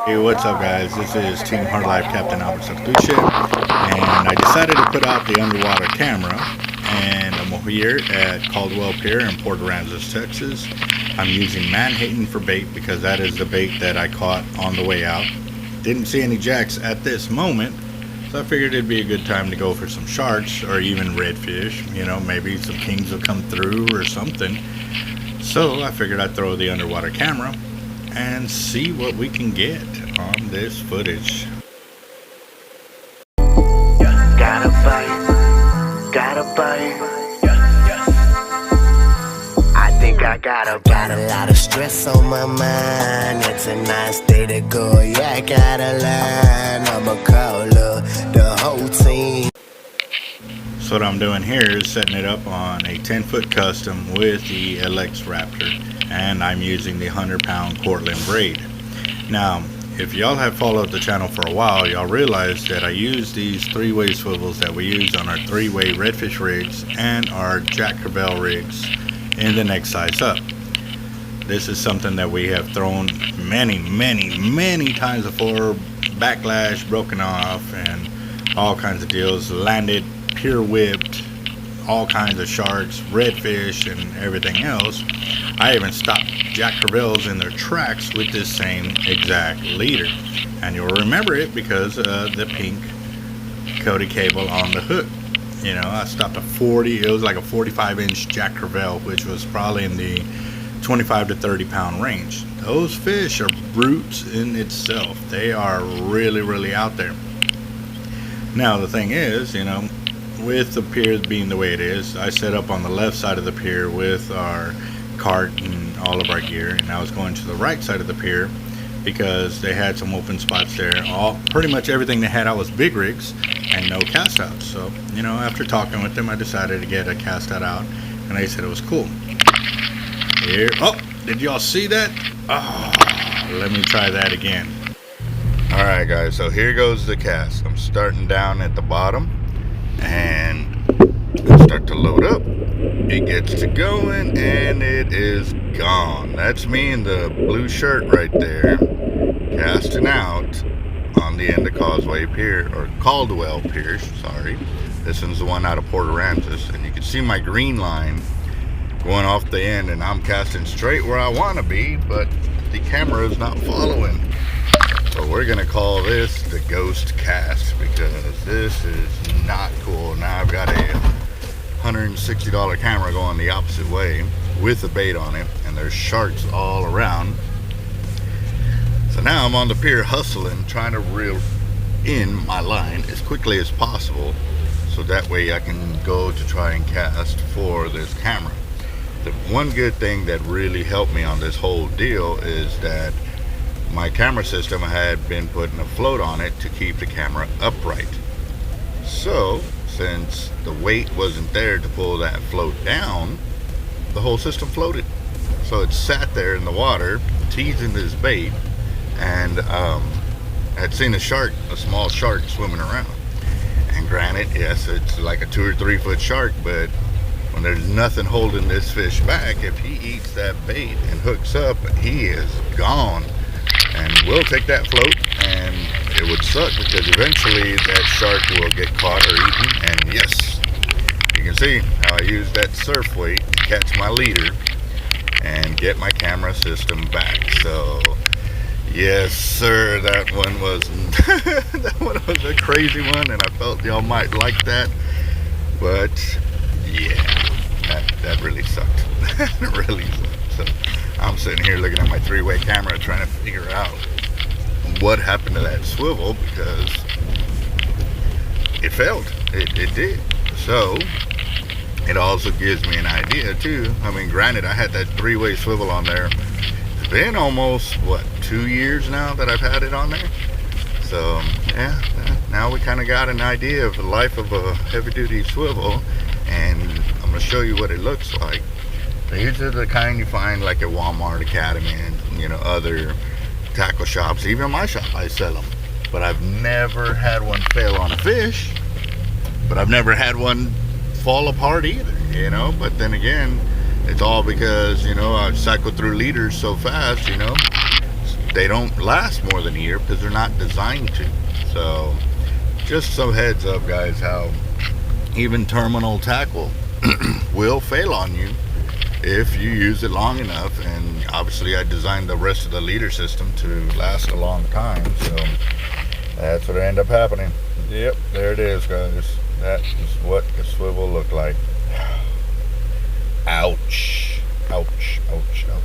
Hey, what's up, guys? This is Team Hard Life Captain Alberto Zertuche, and I decided to put out the underwater camera. And I'm here at Caldwell Pier in Port Aransas, Texas. I'm using Manhattan for bait because that is the bait that I caught on the way out. Didn't see any jacks at this moment, so I figured it'd be a good time to go for some sharks or even redfish. You know, maybe some kings will come through or something. So I figured I'd throw the underwater camera and see what we can get on this footage. Gotta bite. I think I got a lot of stress on my mind. It's a nice day to go. Yeah, I gotta learn. I'ma call the whole team. So what I'm doing here is setting it up on a 10-foot custom with the LX Raptor, and I'm using the 100-pound Cortland braid. Now, if y'all have followed the channel for a while, y'all realize that I use these three-way swivels that we use on our three-way redfish rigs and our Jack Crevalle rigs in the next size up. This is something that we have thrown many times before, backlash, broken off, and all kinds of deals, landed, pure whipped, all kinds of sharks, redfish, and everything else. I even stopped Jack Crevalles in their tracks with this same exact leader, and you'll remember it because the pink Cody cable on the hook. You know, I stopped a 40. It was like a 45-inch Jack Crevalle, which was probably in the 25 to 30 pound range. Those fish are brutes in itself. They are really out there. Now the thing is, you know, with the pier being the way it is, I set up on the left side of the pier with our cart and all of our gear, and I was going to the right side of the pier because they had some open spots there. Pretty much everything they had out was big rigs and no cast outs. So, you know, after talking with them, I decided to get a cast out, and they said it was cool. Here, oh, did y'all see that? Oh, let me try that again. All right, guys, so here goes the cast. I'm starting down at the bottom, and I start to load up. It gets to going, and it is gone. That's me in the blue shirt right there, casting out on the end of Causeway Pier, or Caldwell Pier, sorry. This one's the one out of Port Aransas, and you can see my green line going off the end, and I'm casting straight where I want to be, but the camera is not following. So we're gonna call this the ghost cast because this is not cool. Now I've got a $160 camera going the opposite way with a bait on it, and there's sharks all around. So now I'm on the pier hustling, trying to reel in my line as quickly as possible so that way I can go to try and cast for this camera. The one good thing that really helped me on this whole deal is that my camera system had been putting a float on it to keep the camera upright. So since the weight wasn't there to pull that float down, the whole system floated. So it sat there in the water teasing this bait, and I had seen a small shark swimming around. And granted, yes, it's like a 2 or 3 foot shark, but when there's nothing holding this fish back, if he eats that bait and hooks up, he is gone. And we'll take that float, and it would suck because eventually that shark will get caught or eaten. And yes, you can see how I use that surf weight to catch my leader and get my camera system back. So yes sir, that one was that one was a crazy one, and I felt y'all might like that. But yeah, that really sucked. That really sucked. So I'm sitting here looking at my three-way camera trying to figure out what happened to that swivel because it failed. It did. So it also gives me an idea too. I mean, granted, I had that three-way swivel on there. It's been almost, what, 2 years now that I've had it on there. So yeah, now we kind of got an idea of the life of a heavy-duty swivel, and I'm going to show you what it looks like. These are the kind you find like at Walmart, Academy, and you know, other tackle shops. Even my shop, I sell them. But I've never had one fail on a fish. But I've never had one fall apart either, you know. But then again, it's all because, you know, I cycle through leaders so fast, you know. they don't last more than a year because they're not designed to. So just some heads up, guys, how even terminal tackle will fail on you if you use it long enough. And obviously I designed the rest of the leader system to last a long time, so that's what ended up happening. Yep, there it is, guys. That is what the swivel looked like. Ouch, ouch, ouch, ouch.